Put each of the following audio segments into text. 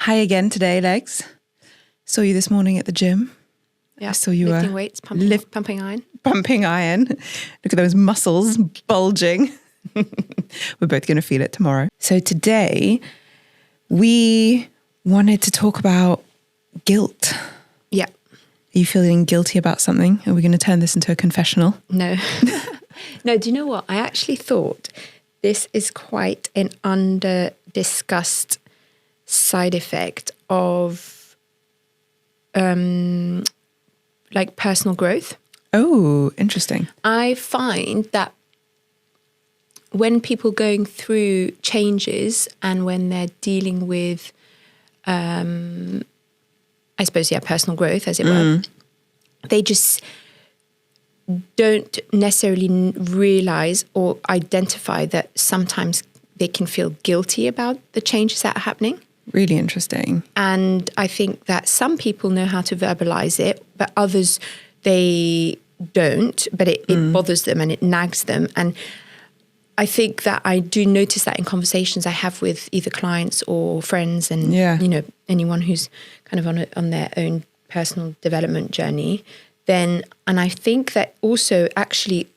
Hi again today, Legs. Saw you this morning at the gym. Yeah, I saw you lifting weights, pumping iron. Pumping iron. Look at those muscles bulging. We're both going to feel it tomorrow. So today we wanted to talk about guilt. Yeah. Are you feeling guilty about something? Are we going to turn this into a confessional? No. No, do you know what? I actually thought this is quite an under-discussed side effect of like personal growth. Oh, interesting. I find that when people going through changes and when they're dealing with, I suppose, personal growth, as it were, they just don't necessarily realize or identify that sometimes they can feel guilty about the changes that are happening. Really interesting. And I think that some people know how to verbalize it, but others, they don't, but it bothers them and it nags them. And I think that I do notice that in conversations I have with either clients or friends and, anyone who's kind of on their own personal development journey, and I think that also actually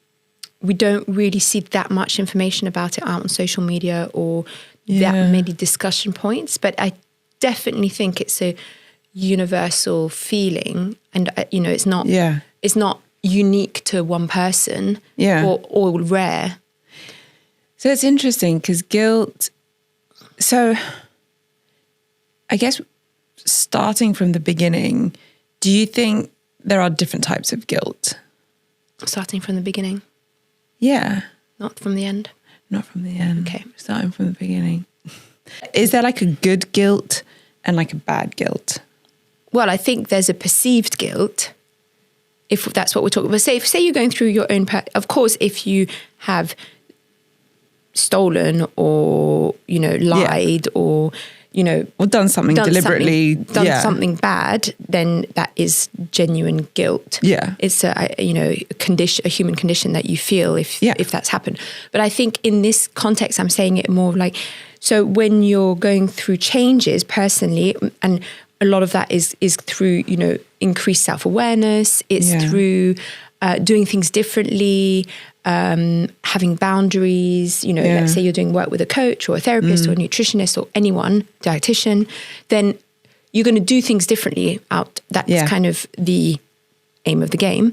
we don't really see that much information about it out on social media or that many discussion points, but I definitely think it's a universal feeling, and it's not unique to one person or rare. So it's interesting because guilt. So I guess starting from the beginning, do you think there are different types of guilt? Starting from the beginning? Yeah. Not from the end? Not from the end. Okay. Starting from the beginning. Is there like a good guilt and like a bad guilt? Well, I think there's a perceived guilt, if that's what we're talking about. Say you're going through your own... Of course, if you have stolen or, lied or... or done something deliberately, something bad, then that is genuine guilt. Yeah, it's a human condition that you feel if that's happened. But I think in this context, I'm saying it more like, so when you're going through changes personally, and a lot of that is through increased self-awareness. It's through doing things differently. Having boundaries, let's say you're doing work with a coach or a therapist or a nutritionist or anyone, dietitian, then you're going to do things differently out. That's kind of the aim of the game.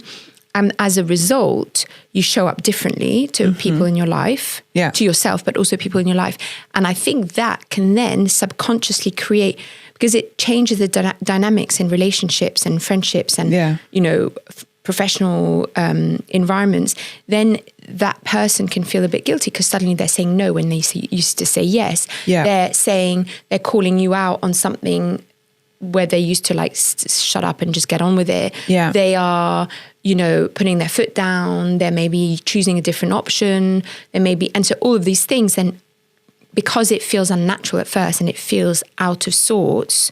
And as a result, you show up differently to people in your life, to yourself, but also people in your life. And I think that can then subconsciously create, because it changes the dynamics in relationships and friendships and, professional environments, then that person can feel a bit guilty because suddenly they're saying no when they used to say yes. They're calling you out on something where they used to shut up and just get on with it. They are, putting their foot down. They're maybe choosing a different option. And so all of these things, then because it feels unnatural at first and it feels out of sorts,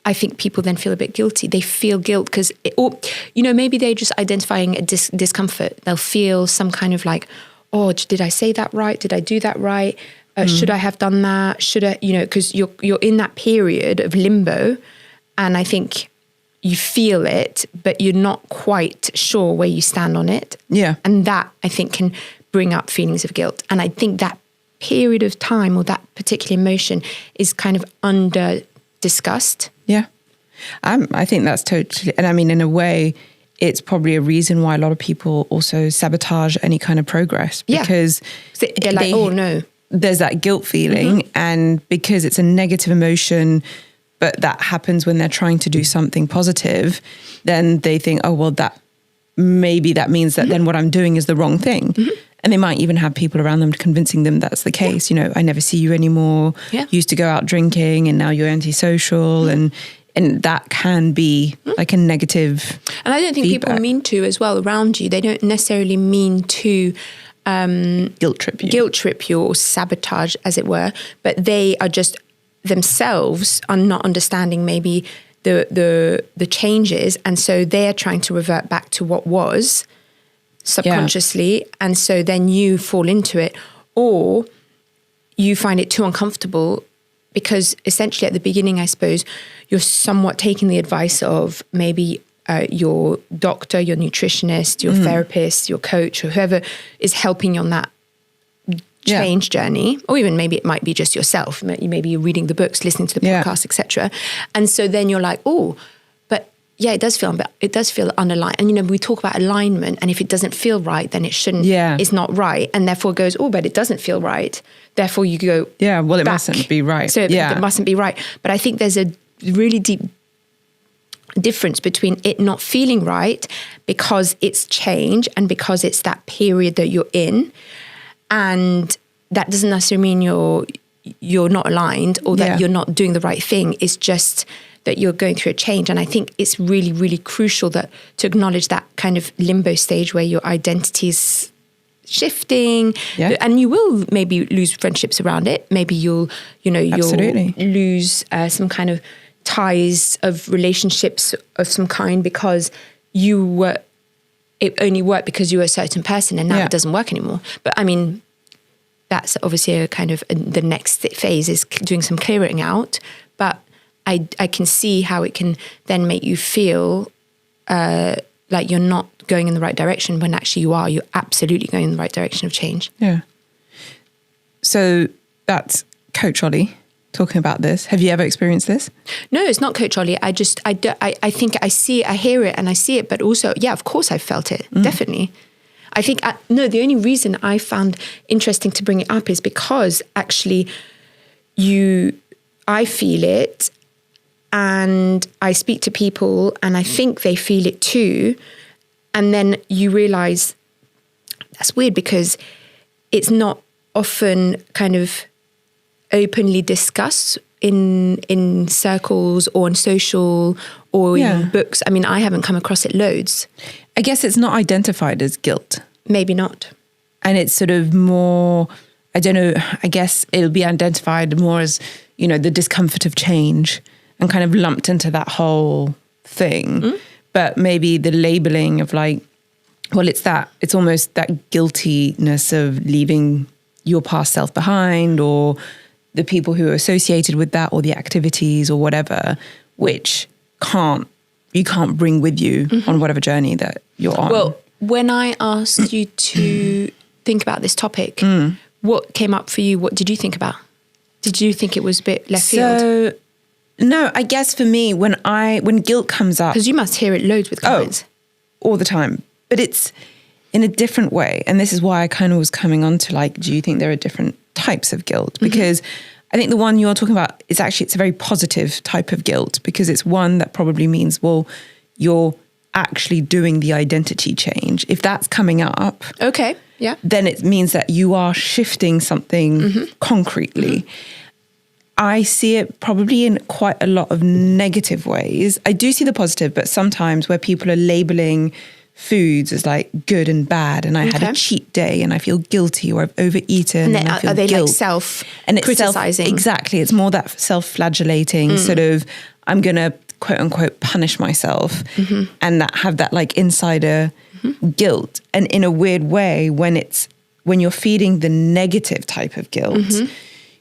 I think people then feel a bit guilty. They feel guilt because, maybe they're just identifying a discomfort. They'll feel some kind of like, oh, did I say that right? Did I do that right? Should I have done that? Should I, because you're in that period of limbo, and I think you feel it, but you're not quite sure where you stand on it. Yeah. And that, I think, can bring up feelings of guilt. And I think that period of time or that particular emotion is kind of under-discussed. Yeah. I think that's totally, and I mean, in a way, it's probably a reason why a lot of people also sabotage any kind of progress, because they're like, oh no. There's that guilt feeling, and because it's a negative emotion, but that happens when they're trying to do something positive, then they think, oh, well, that means that then what I'm doing is the wrong thing. And they might even have people around them convincing them that's the case. I never see you anymore. You used to go out drinking and now you're antisocial. And that can be like a negative And I don't think feedback. People mean to as well around you. They don't necessarily mean to guilt trip you or sabotage, as it were. But they are just themselves are not understanding maybe the changes. And so they're trying to revert back to what was subconsciously, and so then you fall into it, or you find it too uncomfortable because essentially at the beginning, I suppose, you're somewhat taking the advice of maybe your doctor, your nutritionist, your therapist, your coach, or whoever is helping you on that change journey, or even maybe it might be just yourself. Maybe you're reading the books, listening to the podcast, etc. And so then you're like, oh, but yeah, it does feel unaligned. And we talk about alignment, and if it doesn't feel right, then it shouldn't. It's not right, and therefore goes, oh, but it doesn't feel right. Therefore, you go, well, it mustn't be right. So it mustn't be right. But I think there's a really deep difference between it not feeling right because it's change and because it's that period that you're in. And that doesn't necessarily mean you're not aligned or that you're not doing the right thing. It's just that you're going through a change. And I think it's really, really crucial to acknowledge that kind of limbo stage where your identity is shifting, and you will maybe lose friendships around it. Maybe you'll lose some kind of ties of relationships of some kind because it only worked because you were a certain person, and now it doesn't work anymore. But I mean, that's obviously a kind of the next phase is doing some clearing out. But I can see how it can then make you feel like you're not going in the right direction when actually you are. You're absolutely going in the right direction of change. Yeah. So that's Coach Ollie talking about this. Have you ever experienced this? No, it's not Coach Ollie. I think I see it, I hear it and I see it, but also, of course I've felt it. Definitely. I think, the only reason I found interesting to bring it up is because actually I feel it and I speak to people and I think they feel it too. And then you realize that's weird because it's not often kind of openly discussed in circles or on social or in books. I mean, I haven't come across it loads. I guess it's not identified as guilt. Maybe not. And it's sort of more, I don't know, I guess it'll be identified more as, the discomfort of change and kind of lumped into that whole thing. But maybe the labeling of like, well, it's almost that guiltiness of leaving your past self behind or the people who are associated with that or the activities or whatever, which you can't bring with you on whatever journey that you're on. Well, when I asked you to think about this topic, what came up for you? What did you think about? Did you think it was a bit left field? No, I guess for me, when guilt comes up... Because you must hear it loads with clients. All the time. But it's in a different way. And this is why I kind of was coming on to like, do you think there are different types of guilt? Because I think the one you're talking about is actually, it's a very positive type of guilt because it's one that probably means, well, you're actually doing the identity change. If that's coming up, then it means that you are shifting something concretely. I see it probably in quite a lot of negative ways. I do see the positive, but sometimes where people are labeling foods as like good and bad, and I had a cheat day and I feel guilty, or I've overeaten and I feel guilt. Are they guilt. like self-criticizing? Exactly. It's more that self-flagellating sort of, I'm going to quote unquote punish myself and have that like insider guilt. And in a weird way, when you're feeding the negative type of guilt,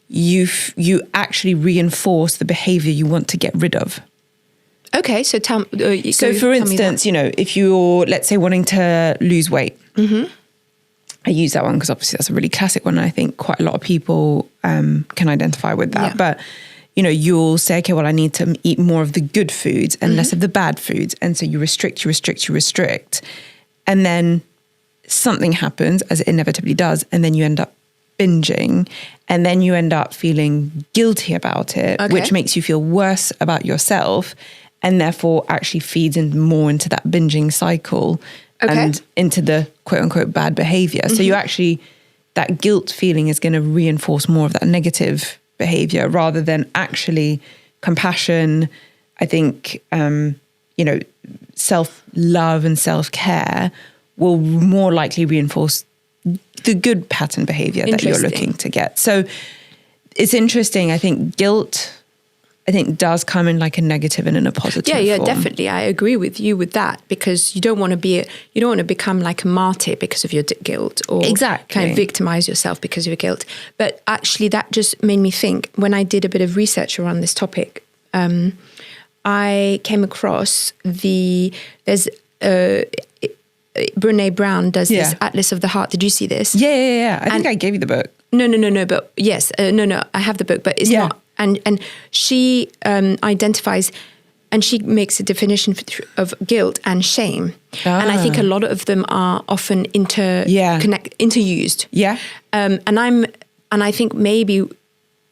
you actually reinforce the behavior you want to get rid of. Okay, so for instance, if you're, let's say, wanting to lose weight, I use that one because obviously that's a really classic one. And I think quite a lot of people can identify with that. Yeah. But, you'll say, okay, well, I need to eat more of the good foods and less of the bad foods. And so you restrict. And then something happens, as it inevitably does, and then you end up binging, and then you end up feeling guilty about it, which makes you feel worse about yourself, and therefore actually feeds more into that binging cycle and into the quote unquote bad behavior. So you actually, that guilt feeling is going to reinforce more of that negative behavior rather than actually compassion. I think, self-love and self-care will more likely reinforce the good pattern behavior that you're looking to get. So it's interesting. I think guilt I think does come in like a negative and in a positive Yeah, form. definitely. I agree with you with that, because you don't want to become like a martyr because of your guilt, or kind of victimize yourself because of your guilt. But actually, that just made me think. When I did a bit of research around this topic, I came across there's Brené Brown does this Atlas of the Heart. Did you see this? Yeah. I think I gave you the book. No. But yes, no. I have the book, but it's not. And she identifies, and she makes a definition of guilt and shame. And I think a lot of them are often interused. Yeah. And I think maybe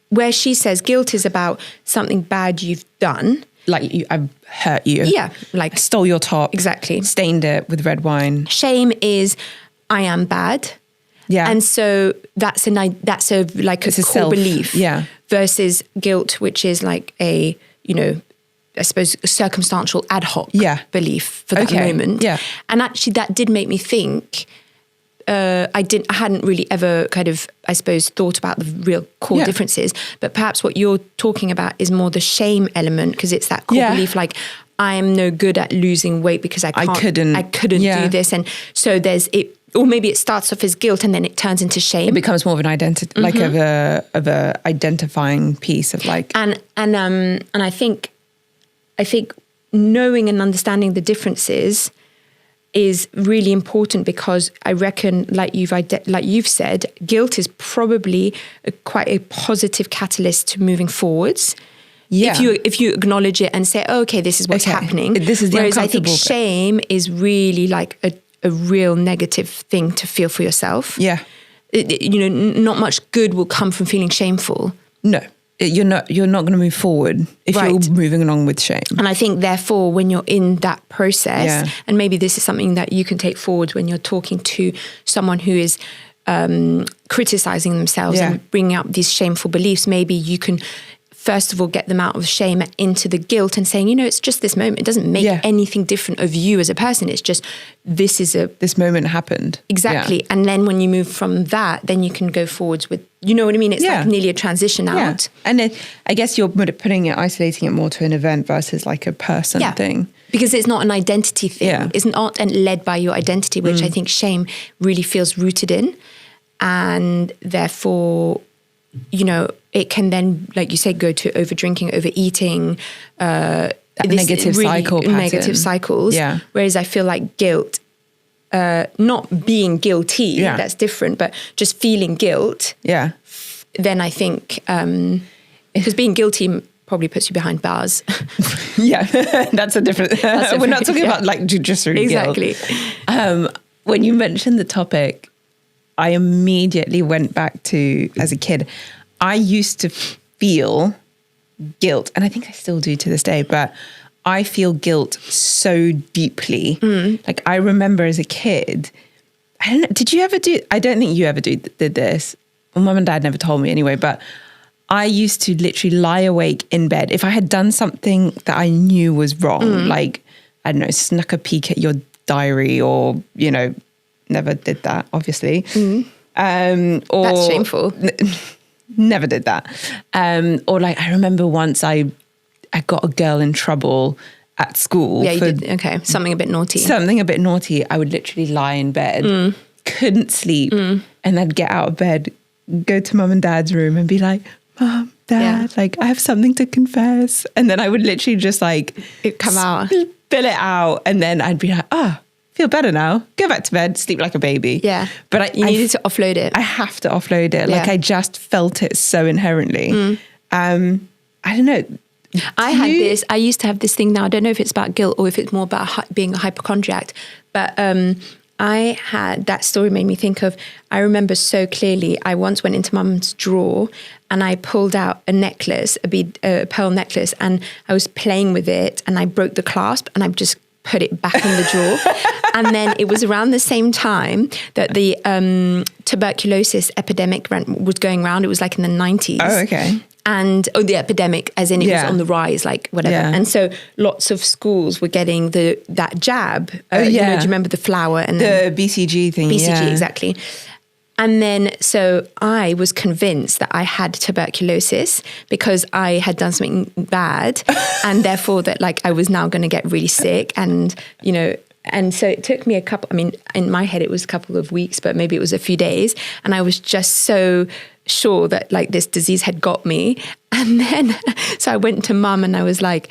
where she says guilt is about something bad you've done. Like I've hurt you. Yeah. Like stole your top. Exactly. Stained it with red wine. Shame is I am bad. Yeah. And so that's a core belief. Yeah. Versus guilt, which is like I suppose a circumstantial ad hoc belief for that moment. Yeah. And actually that did make me think, I hadn't really ever kind of, I suppose, thought about the real core differences, but perhaps what you're talking about is more the shame element, because it's that core belief, like I am no good at losing weight because I couldn't do this. And so there's it, or maybe it starts off as guilt and then it turns into shame. It becomes more of an identity, like of a identifying piece of like. And I think knowing and understanding the differences is really important, because I reckon, like you've said, guilt is probably quite a positive catalyst to moving forwards. Yeah. If you acknowledge it and say, oh, okay, this is what's happening. This is the Whereas I think uncomfortable shame is really like a real negative thing to feel for yourself. Yeah. Not much good will come from feeling shameful. No. You're not going to move forward if you're moving along with shame. And I think, therefore, when you're in that process, and maybe this is something that you can take forward when you're talking to someone who is criticizing themselves and bringing up these shameful beliefs, maybe you can first of all get them out of shame into the guilt and saying, it's just this moment. It doesn't make anything different of you as a person. It's just this moment happened. Exactly. Yeah. And then when you move from that, then you can go forwards with, you know what I mean? It's like nearly a transition out. And then I guess you're isolating it more to an event versus like a person thing. Because it's not an identity thing. Yeah. It's not led by your identity, which I think shame really feels rooted in. And therefore, it can then, like you said, go to over drinking, overeating, negative cycle pattern. Negative cycles. Yeah. Whereas I feel like guilt, not being guilty, that's different, but just feeling guilt. Yeah. Then I think, because being guilty probably puts you behind bars. That's a different. We're not talking about like jujitsu exactly. Guilt. When you mentioned the topic, I immediately went back to, as a kid, I used to feel guilt, and I think I still do to this day, but I feel guilt so deeply. Like I remember as a kid, I don't know, did you ever do, I don't think you ever did this. Well, mum and dad never told me anyway, but I used to literally lie awake in bed. If I had done something that I knew was wrong, like, I don't know, snuck a peek at your diary or, never did that, obviously. Or that's shameful. Never did that. Or like, I remember once I got a girl in trouble at school. Yeah, you did. Okay. Something a bit naughty. I would literally lie in bed, couldn't sleep, and I'd get out of bed, go to mum and dad's room and be like, Mom, Dad, like I have something to confess. And then I would literally just like it come out, spill it out. And then I'd be like, feel better now. Go back to bed, sleep like a baby. Yeah. But you needed to offload it. I have to offload it. Like I just felt it so inherently. I don't know. I used to have this thing now. I don't know if it's about guilt or if it's more about being a hypochondriac. But I had, that story made me think of, I remember so clearly, I once went into mum's drawer and I pulled out a necklace, a pearl necklace, and I was playing with it and I broke the clasp and I just put it back in the drawer. And then it was around the same time that the tuberculosis epidemic was going around. It was like in the 90s. Oh, okay. And the epidemic, as in it was on the rise, like whatever. Yeah. And so lots of schools were getting that jab. Do you remember the flower and the BCG thing? BCG, exactly. And then, so I was convinced that I had tuberculosis because I had done something bad and therefore that like I was now going to get really sick and, you know, and so it took me in my head, it was a couple of weeks, but maybe it was a few days. And I was just so sure that like this disease had got me. And then, so I went to mum and I was like,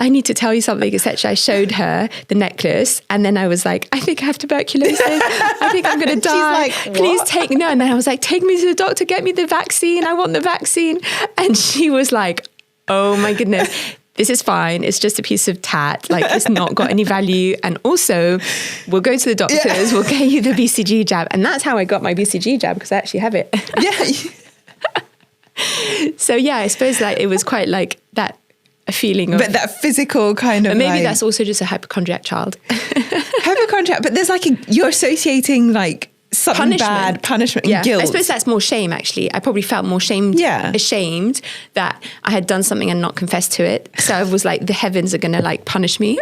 I need to tell you something, etc. I showed her the necklace and then I was like, I think I have tuberculosis. I think I'm going to die. She's like, please take, no. And then I was like, take me to the doctor, get me the vaccine. I want the vaccine. And she was like, oh my goodness, this is fine. It's just a piece of tat. Like it's not got any value. And also we'll go to the doctors, we'll get you the BCG jab. And that's how I got my BCG jab because I actually have it. Yeah. So yeah, I suppose like it was quite like that, a feeling of... But that physical kind of maybe like, that's also just a hypochondriac child. Hypochondriac, but there's like you're associating like something bad, punishment and guilt. I suppose that's more shame actually. I probably felt more ashamed that I had done something and not confessed to it. So I was like, the heavens are going to like punish me.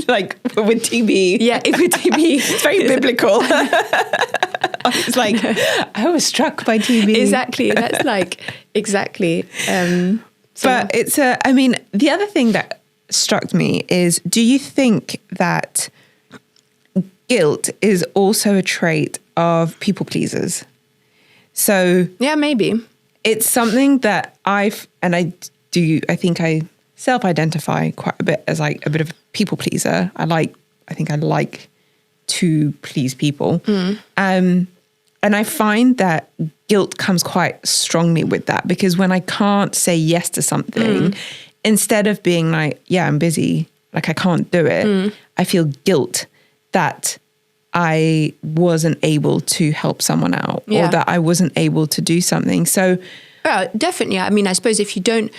Like with TB. Yeah, with TB. It's very biblical. It's like, I was struck by TB. Exactly. That's like, exactly. But it's the other thing that struck me is, do you think that guilt is also a trait of people pleasers? So yeah, maybe. It's something that I think I self-identify quite a bit as like a bit of a people pleaser. I think I like to please people. And I find that guilt comes quite strongly with that, because when I can't say yes to something, instead of being like, yeah, I'm busy, like I can't do it, I feel guilt that I wasn't able to help someone out or that I wasn't able to do something. So definitely. I mean, I suppose if you don't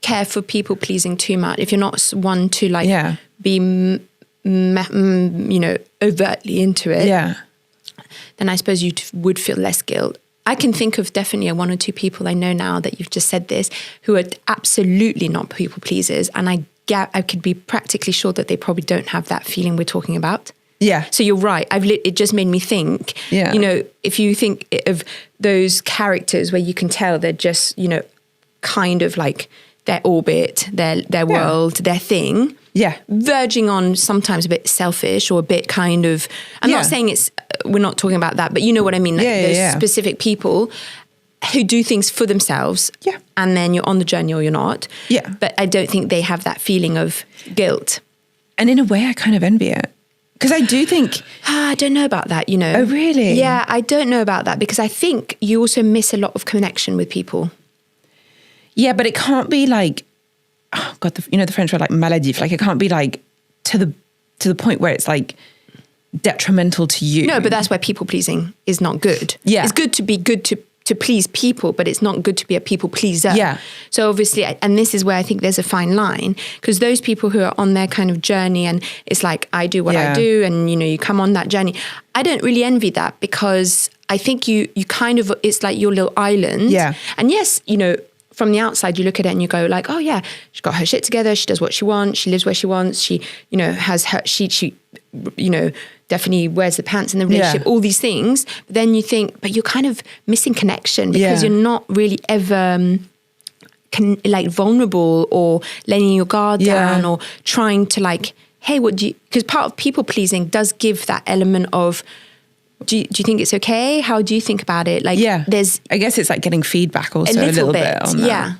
care for people pleasing too much, if you're not one to like be, overtly into it, then I suppose you would feel less guilt. I can think of definitely one or two people I know now that you've just said this, who are absolutely not people pleasers. And I could be practically sure that they probably don't have that feeling we're talking about. Yeah. So you're right. It just made me think, if you think of those characters where you can tell they're just, kind of like their orbit, their world, their thing. Yeah. Verging on sometimes a bit selfish or a bit kind of, I'm not saying we're not talking about that, but you know what I mean? Like those specific people who do things for themselves. Yeah. And then you're on the journey or you're not. Yeah. But I don't think they have that feeling of guilt. And in a way, I kind of envy it. Because I do think... I don't know about that, Oh, really? Yeah, I don't know about that because I think you also miss a lot of connection with people. Yeah, but it can't be like... Oh God, the French word like maladif. Like it can't be like to the point where it's like detrimental to you. No, but that's why people pleasing is not good. Yeah. It's good to be good to please people, but it's not good to be a people pleaser. Yeah. So obviously, and this is where I think there's a fine line, because those people who are on their kind of journey and it's like, I do what I do and, you come on that journey. I don't really envy that because I think you kind of, it's like your little island. Yeah. And yes, from the outside, you look at it and you go like, oh yeah, she's got her shit together. She does what she wants. She lives where she wants. She, has her, she, definitely wears the pants in the relationship, all these things. But then you think, but you're kind of missing connection because you're not really ever vulnerable or letting your guard down or trying to like, hey, because part of people pleasing does give that element of, do you think it's okay? How do you think about it? Like, I guess it's like getting feedback also a little bit on that. Yeah.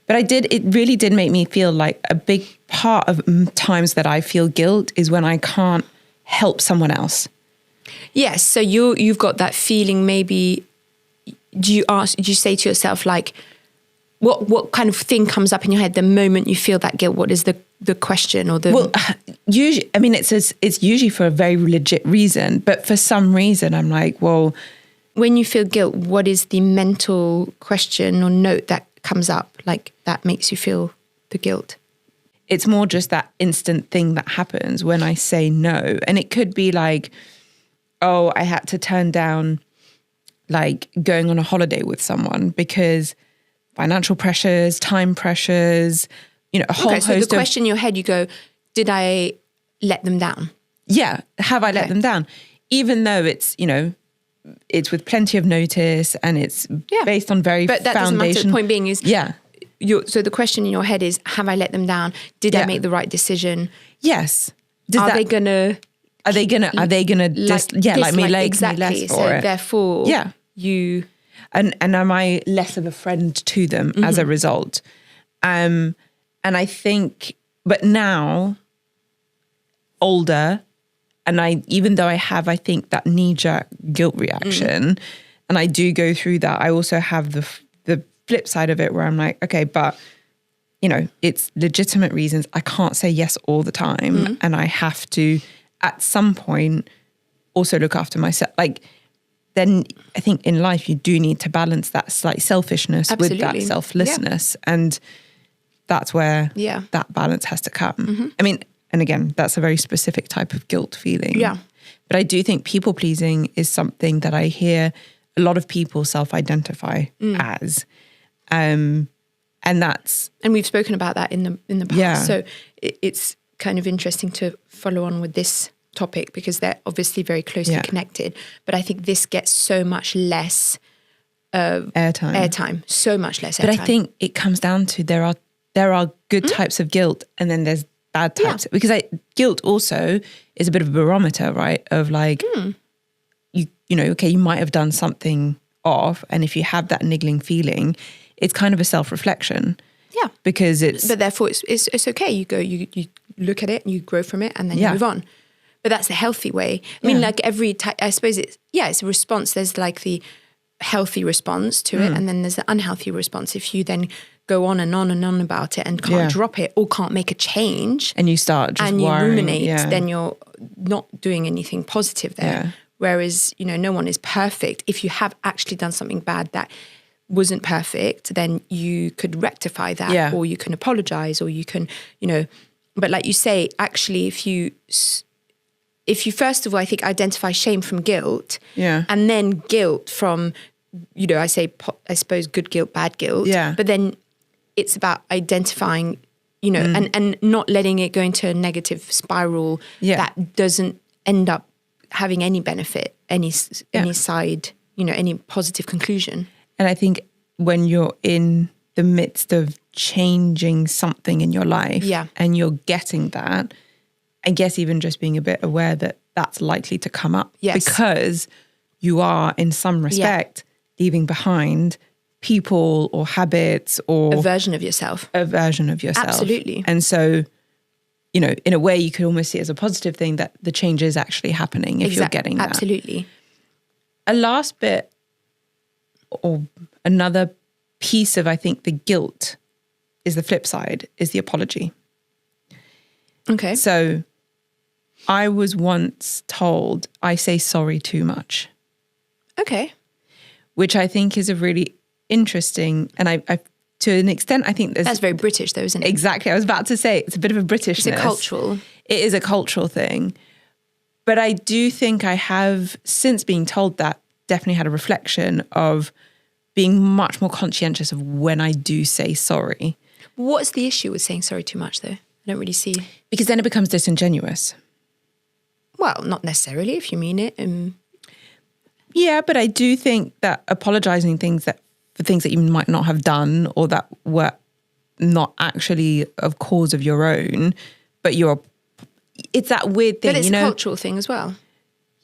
But it really did make me feel like a big part of times that I feel guilt is when I can't help someone else. Yes. So you've got that feeling. Maybe do you say to yourself like, what kind of thing comes up in your head the moment you feel that guilt? What is the question or the... Well, usually, I mean, it's usually for a very legit reason, but for some reason I'm like, well... When you feel guilt, what is the mental question or note that comes up, like that makes you feel the guilt? It's more just that instant thing that happens when I say no. And it could be like, oh, I had to turn down like going on a holiday with someone because... financial pressures, time pressures, a whole host of... So the question in your head, you go, did I let them down? Yeah. Have I let them down? Even though it's, it's with plenty of notice, and it's based on very But that doesn't matter. The point being is, so the question in your head is, have I let them down? Did I make the right decision? Yes. Are they gonna just like me less for so it? Therefore, you and am I less of a friend to them as a result? And I think, but now, older, and even though I have, I think, that knee-jerk guilt reaction, and I do go through that, I also have the flip side of it where I'm like, okay, but, it's legitimate reasons. I can't say yes all the time. And I have to, at some point, also look after myself. Like, then I think in life you do need to balance that slight selfishness with that selflessness. And that's where that balance has to come. I mean, and again, that's a very specific type of guilt feeling. Yeah. But I do think people pleasing is something that I hear a lot of people self-identify as. And we've spoken about that in the past. Yeah. So it's kind of interesting to follow on with this topic because they're obviously very closely connected. But I think this gets so much less airtime. So much less airtime. But I think it comes down to there are good types of guilt, and then there's bad types, because guilt also is a bit of a barometer, right? Of like, okay, you might have done something off, and if you have that niggling feeling, it's kind of a self-reflection. Yeah, because but therefore it's okay. You look at it, and you grow from it, and then you move on. But that's the healthy way. I mean, like every type, I suppose it's a response. There's like the healthy response to it, and then there's the unhealthy response. If you then go on and on and on about it and can't drop it or can't make a change, and you start just and worrying, you ruminate, then you're not doing anything positive there. Yeah. Whereas, no one is perfect. If you have actually done something bad that wasn't perfect, then you could rectify that, or you can apologize, or you can, but like you say, actually, if you first of all, I think, identify shame from guilt, and then guilt from, I suppose good guilt, bad guilt, but then it's about identifying, and not letting it go into a negative spiral that doesn't end up having any benefit, any side, any positive conclusion. And I think when you're in the midst of changing something in your life, and you're getting that, I guess even just being a bit aware that that's likely to come up, because you are, in some respect, leaving behind people or habits or a version of yourself. Absolutely. And so, in a way, you could almost see it as a positive thing that the change is actually happening if you're getting that. Absolutely. A last bit, or another piece of, I think, the guilt is the flip side, is the apology. Okay. So I was once told I say sorry too much. Okay. Which I think is a really interesting, and I to an extent, I think that's very British though, isn't it? Exactly. I was about to say it's a bit of a Britishness. It is a cultural thing. But I do think I have, since being told that, definitely had a reflection of being much more conscientious of when I do say sorry. What's the issue with saying sorry too much though? I don't really see. Because then it becomes disingenuous. Well, not necessarily if you mean it. Yeah, but I do think that apologizing for things that you might not have done, or that were not actually of cause of your own, but it's that weird thing, But it's a cultural thing as well.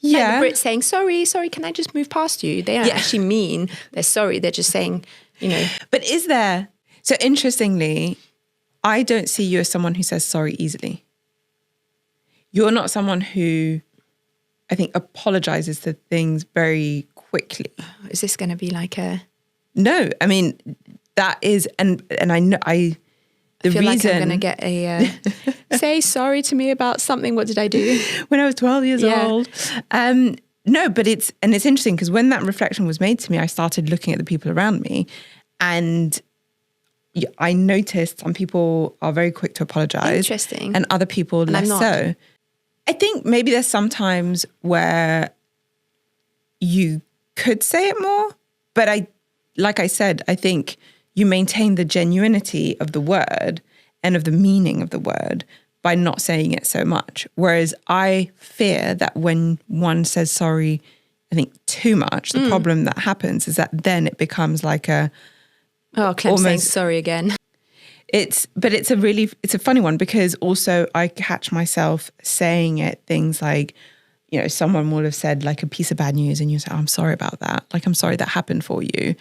Yeah. Like the Brits saying, sorry, can I just move past you? They don't actually mean they're sorry. They're just saying, But is there... So interestingly, I don't see you as someone who says sorry easily. You're not someone who, I think, apologizes for things very quickly. Is this going to be like a... No, I mean, that is... And I know... I feel like I'm going to get a... say sorry to me about something. What did I do? When I was 12 years old. No, but it's interesting because when that reflection was made to me, I started looking at the people around me, and I noticed some people are very quick to apologize. Interesting. And other people less so. I think maybe there's sometimes where you could say it more, but like I said, I think you maintain the genuinity of the word and of the meaning of the word by not saying it so much. Whereas I fear that when one says sorry I think too much, the problem that happens is that then it becomes like a... Oh, Clem saying sorry again. It's a funny one, because also I catch myself saying things like, you know, someone will have said like a piece of bad news and you say, oh, I'm sorry about that. Like, I'm sorry that happened for you.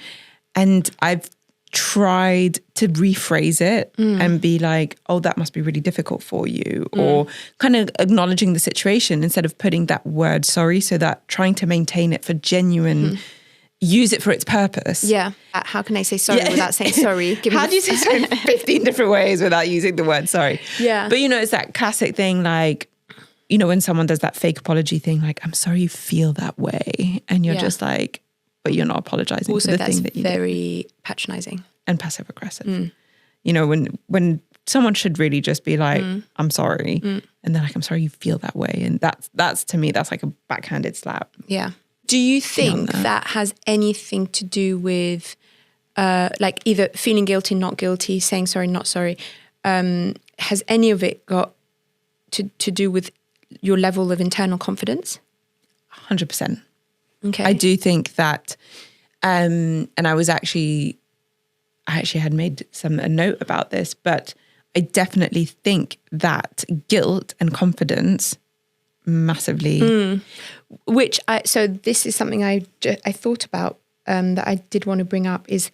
And I've tried to rephrase it and be like, oh, that must be really difficult for you, or kind of acknowledging the situation instead of putting that word sorry, so that trying to maintain it for genuine, use it for its purpose. Yeah. How can I say sorry without saying sorry? How do you say sorry in 15 different ways without using the word sorry? Yeah. But, you know, it's that classic thing, like, you know, when someone does that fake apology thing, like, I'm sorry you feel that way. And you're just like, but you're not apologizing also, for the thing that you did. very patronizing. And passive aggressive. You know, when someone should really just be like, I'm sorry. And they're like, I'm sorry you feel that way. And that's to me, that's like a backhanded slap. Yeah. Do you think that has anything to do with like either feeling guilty, not guilty, saying sorry, not sorry? Has any of it got to do with your level of internal confidence? 100%. Okay. I do think that, and I actually had made a note about this, but I definitely think that guilt and confidence massively. So this is something I thought about that I did want to bring up, is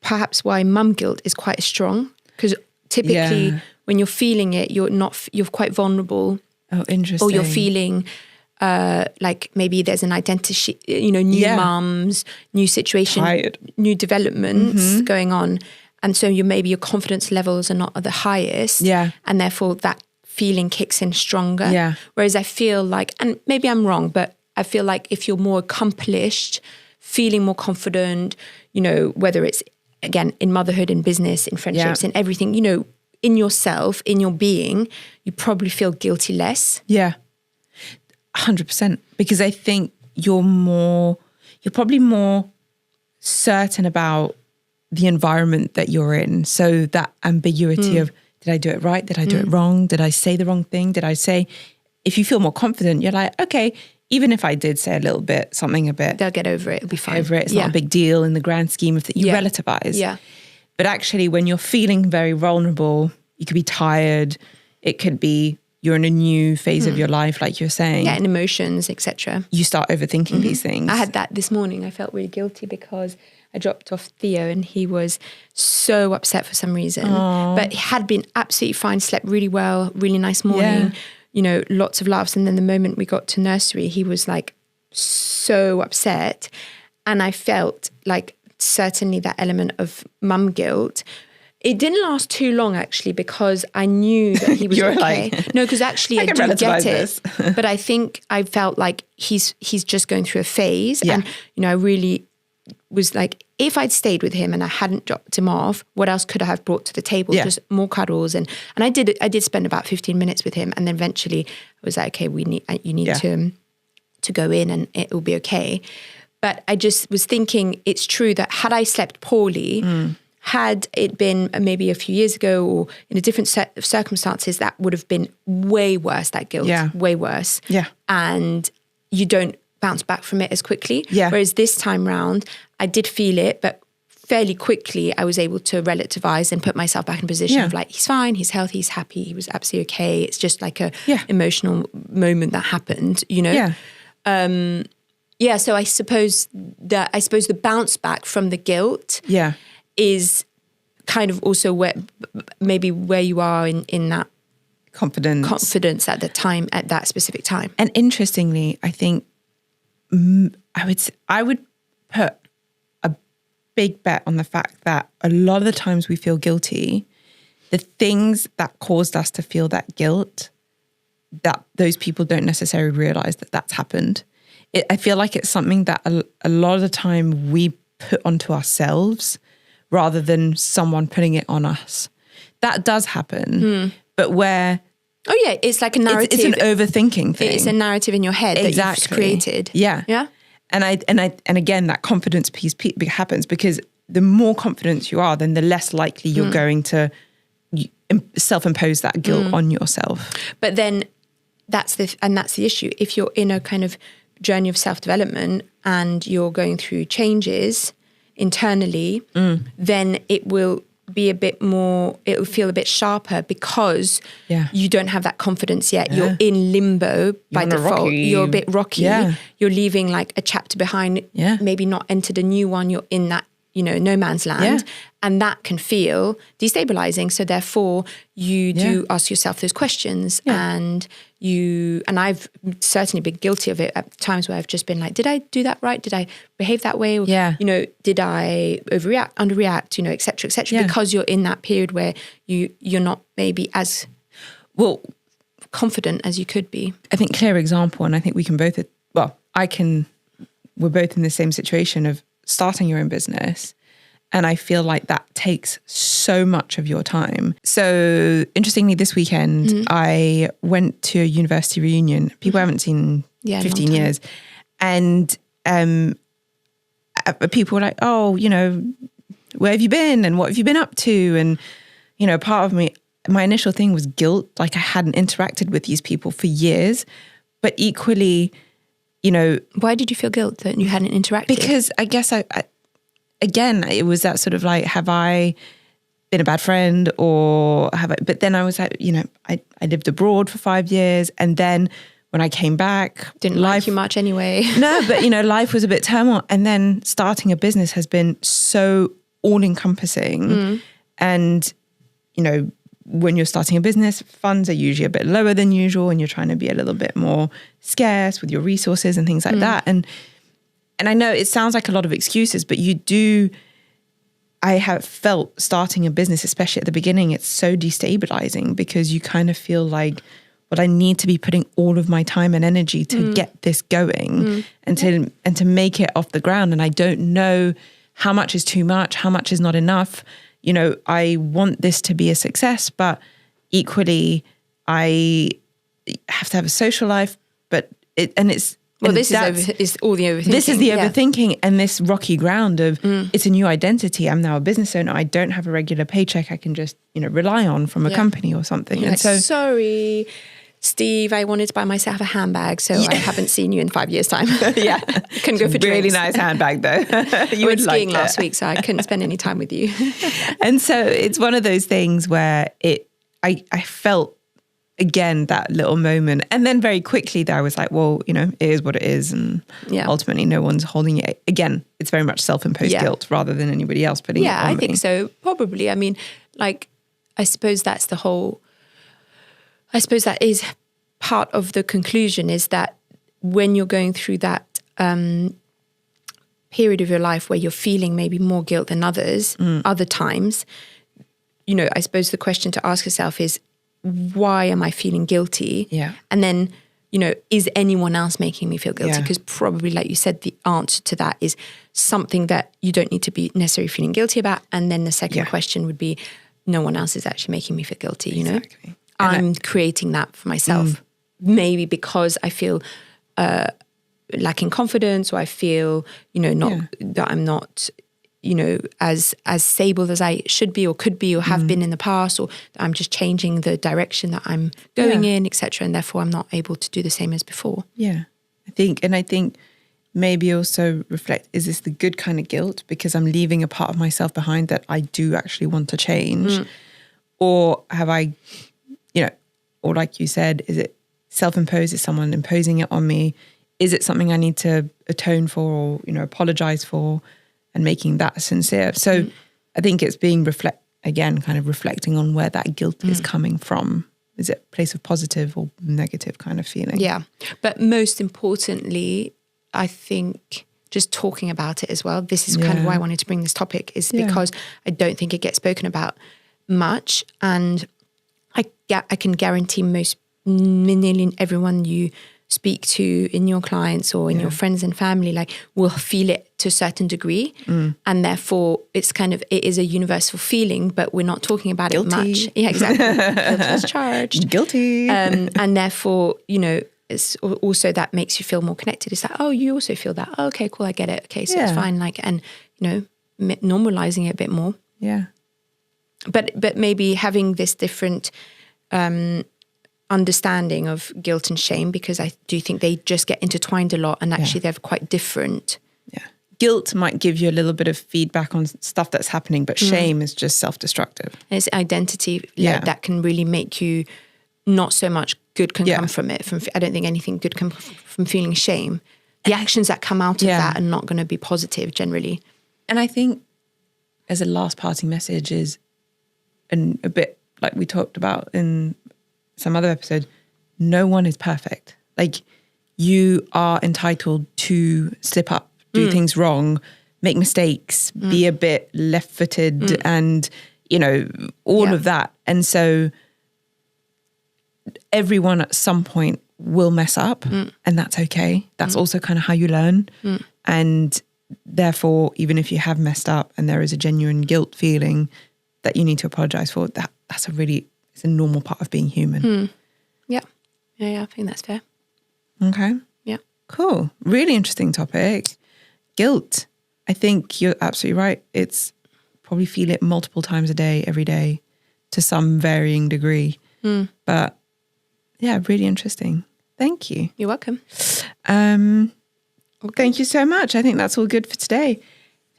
perhaps why mum guilt is quite strong, because typically when you're feeling it, you're quite vulnerable. Oh, interesting. Or you're feeling like maybe there's an identity, you know, new mums, new situation, Tired. new developments going on. And so maybe your confidence levels are not at the highest. Yeah. And therefore that feeling kicks in stronger. Yeah. Whereas I feel like, and maybe I'm wrong, but I feel like if you're more accomplished, feeling more confident, you know, whether it's, again, in motherhood, in business, in friendships, in everything, you know, in yourself, in your being, you probably feel guilty less. Yeah. 100%. Because I think you're probably more certain about the environment that you're in. So that ambiguity of, did I do it right? Did I do it wrong? Did I say the wrong thing? If you feel more confident, you're like, okay, even if I did say something a bit. They'll get over it. It'll be fine. It's not a big deal in the grand scheme of that. You relativize. Yeah. But actually, when you're feeling very vulnerable, you could be tired. It could be you're in a new phase of your life, like you're saying. Yeah, and emotions, etc. You start overthinking these things. I had that this morning. I felt really guilty because I dropped off Theo and he was so upset for some reason. Aww. But he had been absolutely fine, slept really well, really nice morning, you know, lots of laughs. And then the moment we got to nursery, he was like so upset. And I felt like certainly that element of mum guilt. It didn't last too long, actually, because I knew that he was okay. No, because actually I do get it. But I think I felt like he's just going through a phase. Yeah. And, you know, I really was like, if I'd stayed with him and I hadn't dropped him off, what else could I have brought to the table? Just more cuddles. And I did spend about 15 minutes with him. And then eventually I was like, okay, you need to go in and it will be okay. But I just was thinking, it's true that had I slept poorly, had it been maybe a few years ago or in a different set of circumstances, that would have been way worse, that guilt, way worse. Yeah. And you don't bounce back from it as quickly. Yeah. Whereas this time round, I did feel it, but fairly quickly I was able to relativize and put myself back in a position of like, he's fine, he's healthy, he's happy, he was absolutely okay. It's just like a emotional moment that happened, you know? Yeah. So I suppose the bounce back from the guilt is kind of also where you are in that confidence at the time, at that specific time. And interestingly, I think I would put a big bet on the fact that a lot of the times we feel guilty, the things that caused us to feel that guilt, that those people don't necessarily realize that that's happened. I feel like it's something that a lot of the time we put onto ourselves rather than someone putting it on us. That does happen, but where... Oh yeah, it's like a narrative. It's an overthinking thing. It's a narrative in your head that you've created. Yeah. Yeah. And again, that confidence piece happens because the more confident you are, then the less likely you're going to self-impose that guilt on yourself. But then that's the issue. If you're in a kind of journey of self-development and you're going through changes internally, then it will be a bit more, it will feel a bit sharper because you don't have that confidence yet. You're in limbo by default. You're a bit rocky. You're leaving like a chapter behind, maybe not entered a new one. You're in that, no man's land. And that can feel destabilizing. So therefore you do ask yourself those questions and I've certainly been guilty of it at times where I've just been like, did I do that right? Did I behave that way? Or, did I overreact, underreact, et cetera, because you're in that period where you're not maybe as confident as you could be. I think clear example, and I think we can both, we're both in the same situation of starting your own business. And I feel like that takes so much of your time. So interestingly, this weekend, I went to a university reunion. People I haven't seen 15 years. And people were like, oh, where have you been? And what have you been up to? And, part of me, my initial thing was guilt. Like I hadn't interacted with these people for years. But equally, Why did you feel guilt that you hadn't interacted? Because I guess again, it was that sort of like, have I been a bad friend or have I, but then I was like, I lived abroad for 5 years. And then when I came back, didn't like you much anyway. No, but life was a bit turmoil. And then starting a business has been so all encompassing. And, when you're starting a business, funds are usually a bit lower than usual and you're trying to be a little bit more scarce with your resources and things like that. And I know it sounds like a lot of excuses, but I have felt starting a business, especially at the beginning, it's so destabilizing because you kind of feel like, well, I need to be putting all of my time and energy to get this going and to make it off the ground. And I don't know how much is too much, how much is not enough. I want this to be a success, but equally I have to have a social life, but it's all the overthinking. This is the overthinking and this rocky ground of it's a new identity. I'm now a business owner. I don't have a regular paycheck I can just, rely on from a company or something. You're and like, sorry, Steve, I wanted to buy myself a handbag, so I haven't seen you in 5 years' time. Couldn't go for drinks. Really nice handbag though. You went skiing last week, so I couldn't spend any time with you. And so it's one of those things where I felt again that little moment, and then very quickly there I was like, well, it is what it is, and ultimately no one's holding it. Again, it's very much self-imposed guilt rather than anybody else putting it on me. I think so. Probably. I mean, like, I suppose that is part of the conclusion, is that when you're going through that period of your life where you're feeling maybe more guilt than others, other times, I suppose the question to ask yourself is, why am I feeling guilty? And then, is anyone else making me feel guilty? Because probably, like you said, the answer to that is something that you don't need to be necessarily feeling guilty about. And then the second question would be, no one else is actually making me feel guilty, Exactly. I'm creating that for myself. Maybe because I feel lacking confidence, or I feel, that I'm not, as stable as I should be or could be or have been in the past, or I'm just changing the direction that I'm going in, etc. And therefore I'm not able to do the same as before. Yeah. I think maybe also reflect, is this the good kind of guilt because I'm leaving a part of myself behind that I do actually want to change? Or have I, or like you said, is it self-imposed? Is someone imposing it on me? Is it something I need to atone for or, apologize for, and making that sincere? So I think it's being reflecting on where that guilt is coming from. Is it a place of positive or negative kind of feeling? Yeah. But most importantly, I think just talking about it as well, this is kind of why I wanted to bring this topic, is because I don't think it gets spoken about much. And I can guarantee nearly everyone you speak to in your clients or in your friends and family, will feel it to a certain degree. And therefore it is a universal feeling, but we're not talking about it much. Yeah, exactly. Guilty as charged. Guilty. And therefore, it's also that makes you feel more connected. It's like, oh, you also feel that. Oh, okay, cool. I get it. Okay. So it's fine. Normalizing it a bit more. Yeah. But maybe having this different understanding of guilt and shame, because I do think they just get intertwined a lot, and actually they're quite different. Yeah. Guilt might give you a little bit of feedback on stuff that's happening, but shame is just self-destructive. And it's identity that can really make you, not so much good can come from it. I don't think anything good can come from feeling shame. The actions that come out of that are not going to be positive generally. And I think as a last parting message is, and a bit like we talked about in some other episode, no one is perfect. Like, you are entitled to slip up, do things wrong, make mistakes, be a bit left-footed and, you know, all of that. And so everyone at some point will mess up, and that's okay. That's also kind of how you learn. And therefore, even if you have messed up and there is a genuine guilt feeling that you need to apologize for, it's a normal part of being human. Yeah, I think that's fair. Okay. Yeah. Cool. Really interesting topic. Guilt. I think you're absolutely right. It's probably feel it multiple times a day, every day, to some varying degree. But yeah, really interesting. Thank you. You're welcome. Thank you so much. I think that's all good for today.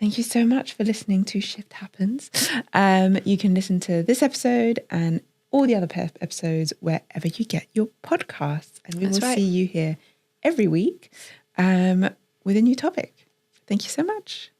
Thank you so much for listening to Shift Happens. You can listen to this episode and all the other episodes wherever you get your podcasts. And we will see you here every week with a new topic. Thank you so much.